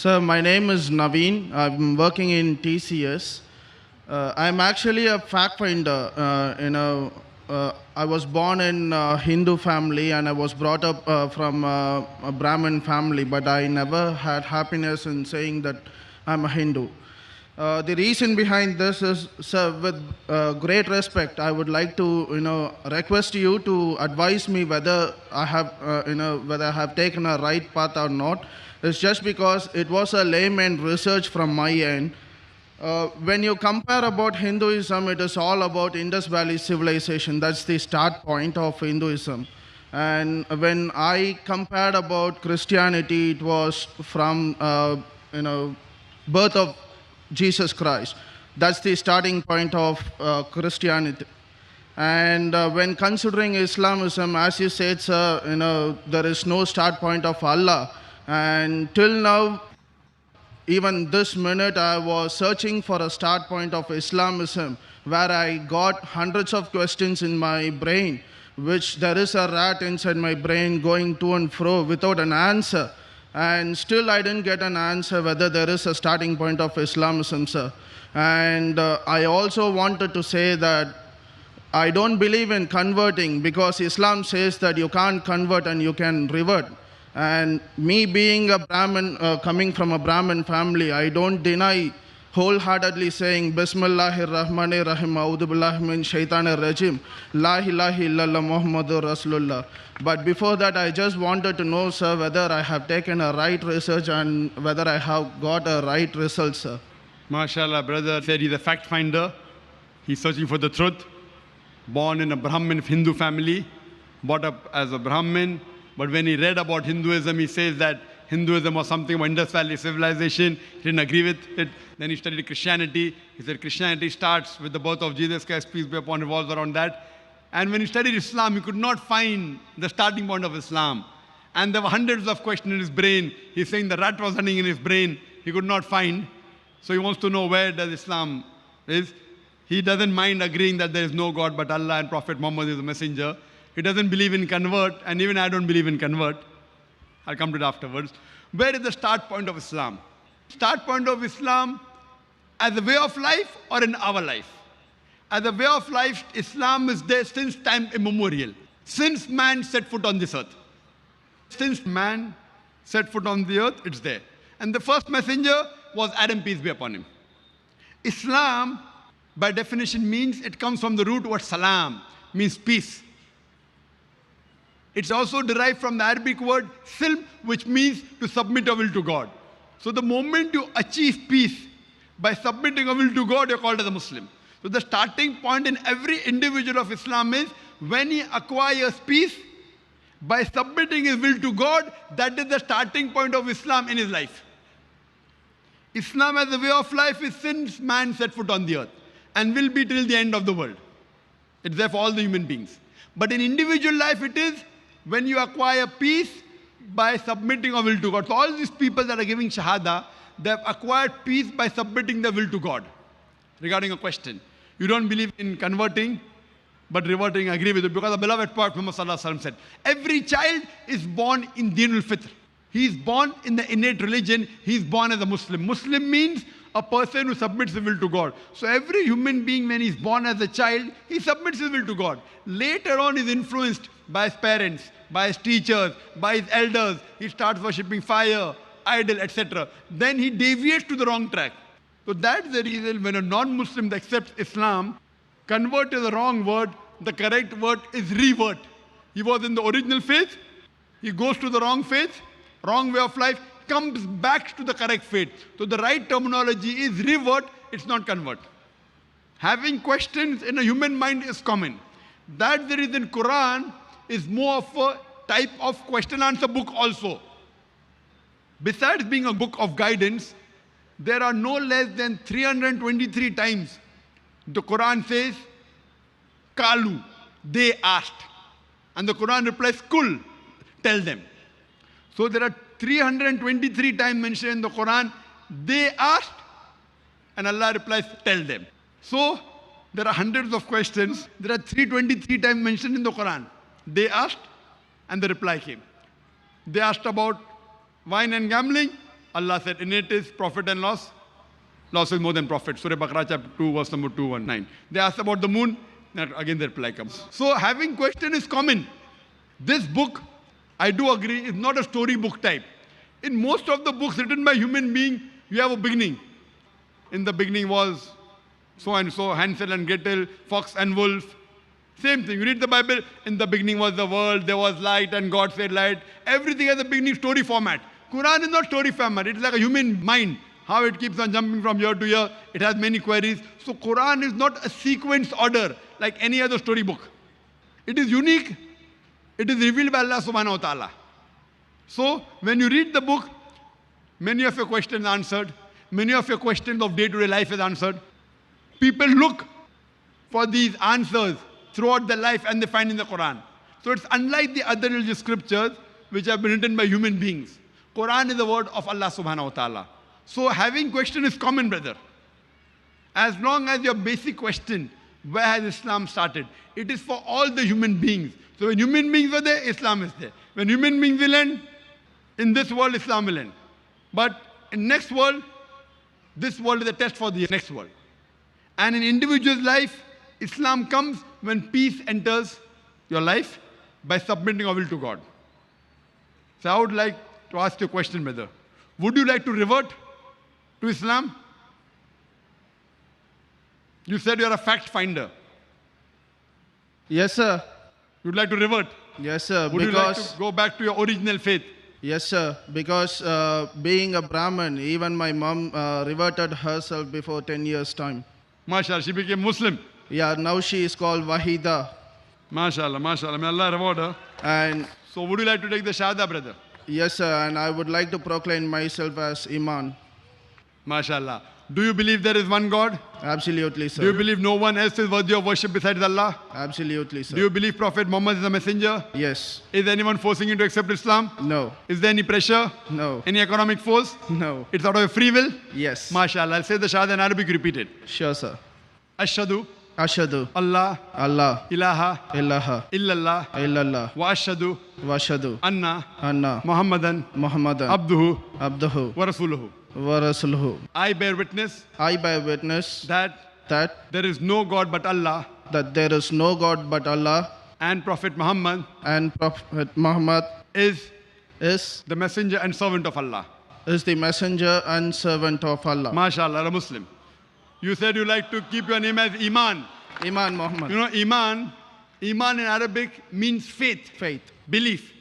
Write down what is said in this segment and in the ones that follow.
Sir, my name is Naveen. I'm working in TCS. I'm actually a fact finder. I was born in a Hindu family and I was brought up from a Brahmin family, but I never had happiness in saying that I'm a Hindu. The reason behind this is, sir, with great respect, I would like to, request you to advise me whether whether I have taken a right path or not. It's just because it was a layman research from my end. When you compare about Hinduism, it is all about Indus Valley civilization. That's the start point of Hinduism. And when I compared about Christianity, it was from birth of Jesus Christ. That's the starting point of Christianity. And when considering Islamism, as you said, sir, there is no start point of Allah. And till now, even this minute, I was searching for a start point of Islamism, where I got hundreds of questions in my brain, which there is a rat inside my brain going to and fro without an answer. And still, I didn't get an answer whether there is a starting point of Islamism, sir. And I also wanted to say that I don't believe in converting because Islam says that you can't convert and you can revert. And me being a Brahmin, coming from a Brahmin family, I don't deny wholeheartedly saying Bismillahir Rahmanir Rahim, A'udhu Billahi Min Shaitanir Rajim, La ilaha illallah Muhammadur Rasulullah. But before that, I just wanted to know, sir, whether I have taken a right research and whether I have got a right result, sir. MashaAllah, brother said he's a fact finder. He's searching for the truth. Born in a Brahmin Hindu family, brought up as a Brahmin. But when he read about Hinduism, he says that Hinduism was something about Indus Valley civilization. He didn't agree with it. Then he studied Christianity. He said Christianity starts with the birth of Jesus Christ, peace be upon him, revolves around that. And when he studied Islam, he could not find the starting point of Islam. And there were hundreds of questions in his brain. He's saying the rat was running in his brain. He could not find. So he wants to know where does Islam is. He doesn't mind agreeing that there is no God but Allah and Prophet Muhammad is a messenger. He doesn't believe in convert, and even I don't believe in convert. I'll come to it afterwards. Where is the start point of Islam? Start point of Islam as a way of life or in our life? As a way of life, Islam is there since time immemorial. Since man set foot on this earth. Since man set foot on the earth, it's there. And the first messenger was Adam, peace be upon him. Islam, by definition, means it comes from the root word salam, means peace. It's also derived from the Arabic word silm, which means to submit a will to God. So the moment you achieve peace by submitting a will to God, you're called as a Muslim. So the starting point in every individual of Islam is when he acquires peace by submitting his will to God, that is the starting point of Islam in his life. Islam as a way of life is since man set foot on the earth and will be till the end of the world. It's there for all the human beings. But in individual life, it is when you acquire peace by submitting a will to God. So all these people that are giving Shahada, they have acquired peace by submitting their will to God. Regarding a question, you don't believe in converting, but reverting, I agree with it, because the beloved Prophet Muhammad said, every child is born in Dinul Fitr. He is born in the innate religion. He is born as a Muslim. Muslim means a person who submits his will to God. So every human being, when he's born as a child, he submits his will to God. Later on, he's influenced by his parents, by his teachers, by his elders. He starts worshipping fire, idol, etc. Then he deviates to the wrong track. So that's the reason when a non-Muslim accepts Islam, convert is the wrong word. The correct word is revert. He was in the original faith. He goes to the wrong faith, wrong way of life, comes back to the correct faith. So the right terminology is revert, it's not convert. Having questions in a human mind is common. That's the reason Quran is more of a type of question answer book also. Besides being a book of guidance, there are no less than 323 times the Quran says, Kalu, they asked. And the Quran replies, Kul, tell them. So there are 323 times mentioned in the Quran, they asked, and Allah replies, tell them. So there are hundreds of questions. There are 323 times mentioned in the Quran. They asked, and the reply came. They asked about wine and gambling. Allah said, in it is profit and loss. Loss is more than profit. Surah Baqarah chapter 2, verse number 219. They asked about the moon. Again, the reply comes. So having question is common. This book, I do agree, is not a story book type. In most of the books written by human beings, you have a beginning. In the beginning was so and so, Hansel and Gretel, fox and wolf. Same thing. You read the Bible, in the beginning was the world, there was light, and God said light. Everything has a beginning story format. Quran is not story format. It's like a human mind. How it keeps on jumping from year to year. It has many queries. So Quran is not a sequence order like any other story book. It is unique. It is revealed by Allah subhanahu wa ta'ala. So when you read the book, many of your questions are answered. Many of your questions of day-to-day life is answered. People look for these answers throughout their life and they find in the Quran. So it's unlike the other religious scriptures which have been written by human beings. Quran is the word of Allah subhanahu wa ta'ala. So having question is common, brother. As long as your basic question, where has Islam started? It is for all the human beings. So when human beings were there, Islam is there. When human beings will end, in this world, Islam will end. But in next world, this world is a test for the next world. And in individual's life, Islam comes when peace enters your life by submitting your will to God. So I would like to ask you a question, brother. Would you like to revert to Islam? You said you are a fact finder. Yes, sir. You'd like to revert? Yes, sir. Would you like to go back to your original faith? Yes, sir. Because being a Brahmin, even my mom reverted herself before 10 years' time. MashaAllah, she became Muslim. Yeah, now she is called Wahida. MashaAllah, MashaAllah. May Allah reward her. And So would you like to take the Shahada, brother? yes, sir. And I would like to proclaim myself as Iman. MashaAllah. Do you believe there is one God? Absolutely, Do you sir. believe no one else is worthy of worship besides Allah? Absolutely, Do you sir. believe Prophet Muhammad is a messenger? Yes. Is anyone forcing you to accept Islam? No. Is there any pressure? No. Any economic force? No. It's out of your free will? Yes. MashaAllah. I'll say the Shahada in Arabic, repeat it. Sure, sir. Ashhadu Ashhadu Allah Allah ilaha ilaha illallah illallah wa ashhadu wa ashhadu anna anna Muhammadan Muhammadan abduhu abduhu wa rasuluhu. wa rasuluhu. I bear witness I bear witness that that there is no God but Allah there is no God but Allah, and Prophet Muhammad and Prophet Muhammad is is the messenger and servant of Allah. the messenger and servant of Allah. MashaAllah, a Muslim. You said you like to keep your name as Iman. Iman Muhammad. You know, Iman in Arabic means faith, Faith. belief.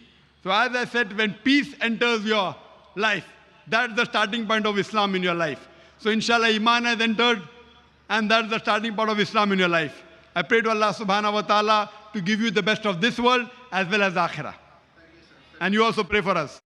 So as I said, when peace enters your life, that's the starting point of Islam in your life. So inshallah, Iman has entered, and that's the starting point of Islam in your life. I pray to Allah subhanahu wa ta'ala to give you the best of this world as well as akhirah. And you also pray for us.